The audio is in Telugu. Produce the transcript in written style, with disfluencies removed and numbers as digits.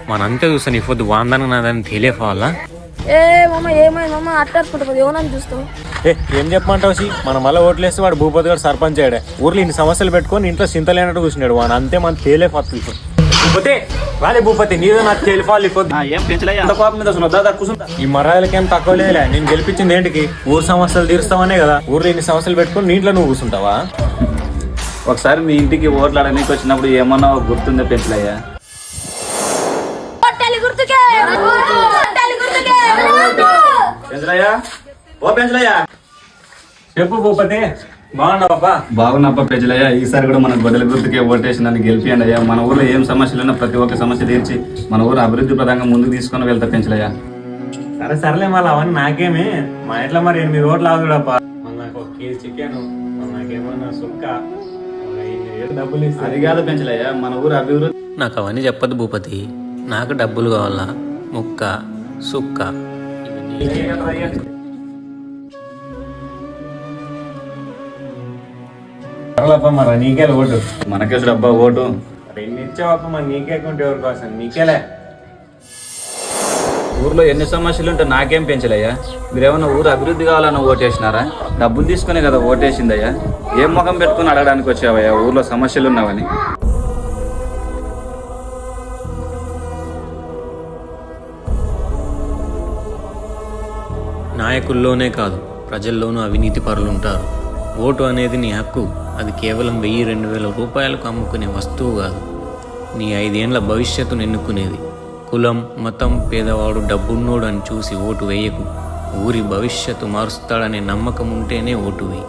మనంతా చూస్తాను ఈ పొద్దు వాందన నాదని తెలియపోవాలా. ఏమైందమ్మా అట్టేసుకుంటుంది ఏమన్నా చూస్తావు. ఏం చెప్పమంటావు సి మన మళ్ళీ ఓట్లేస్తే వాడు భూపతి గారు సర్పంచ్ అయ్యాడే. ఊర్లో ఇన్ని సమస్యలు పెట్టుకొని ఇంట్లో చింతలేనట్టు కూర్చున్నాడు వాడు. అంతే మన తేలేపోతుంది భూపతి. రాలే భూపతి నీదో నాకు తేలిపోవాలి. ఏం పెంచలయ్యా అంత కోపం మీద అసలు దాదా కూర్చుంటా. ఈ మరాయిలకేం తక్కువ లేదులే. నేను గెలిపించింది ఏంటికి ఊరు సమస్యలు తీరుస్తావనే కదా. ఊర్లో ఇన్ని సమస్యలు పెట్టుకొని నీ ఇంట్లో నువ్వు కూర్చుంటావా? ఒకసారి మీ ఇంటికి ఓట్లాడడానికి వచ్చినప్పుడు ఏమన్నా గుర్తుందా పెంచలయ్యా? పెంచలయ్యా ఓ పెంచలయ్యా చెప్పు భూపతి. బాగున్నావా? బాగున్నప్ప పెంచలయ్యా. ఈసారి కూడా మన గొడ్డల గుర్తుకే ఓటేసి నన్ను గెలిపియండి అయ్యా. మన ఊర్లో ఏం సమస్యలు ఉన్నా ప్రతి ఒక్క సమస్య తీర్చి మన ఊరు అభివృద్ధి ప్రదంగా ముందుకు తీసుకొని వెళ్తా పెంచలయ్యా. సరేలే మళ్ళీ అవన్నీ నాకేమి. మా ఇంట్లో మరి 8 ఓట్లు ఆగుడప్ప. నాకు ఒక కేజీ చికెన్, నాకేమన్నా సుక్క, డబ్బులు ఇస్తా. అది కాదు పెంచలయ్యా మన ఊరు అభివృద్ధి. నాకు అవన్నీ చెప్పద్దు భూపతి. నాకు డబ్బులు కావాలా, ముక్క సుక్క. మరి నీకే ఓటు. మనకేసు డబ్బా ఓటు. ఎన్ని ఇచ్చావప్ప మరి నీకే కొంటే ఎవరి కోసం? నీకేలే. ఊర్లో ఎన్ని సమస్యలు ఉంటే నాకేం పెంచలయ్యా. మీరేమన్నా ఊరు అభివృద్ధి కావాలన్న ఓటేసినారా? డబ్బులు తీసుకునే కదా ఓటేసిందయ్యా. ఏం ముఖం పెట్టుకుని అడగడానికి వచ్చావయ్యా ఊర్లో సమస్యలు ఉన్నావని? నాయకుల్లోనే కాదు ప్రజల్లోనూ అవినీతి పరులు ఉంటారు. ఓటు అనేది నీ హక్కు. అది కేవలం 1000-2000 రూపాయలకు అమ్ముకునే వస్తువు కాదు. నీ 5 ఏండ్ల భవిష్యత్తును ఎన్నుకునేది. కులం, మతం, పేదవాడు, డబ్బున్నోడు అని చూసి ఓటు వేయకు. ఊరి భవిష్యత్తు మారుస్తాడనే నమ్మకం ఉంటేనే ఓటు వేయి.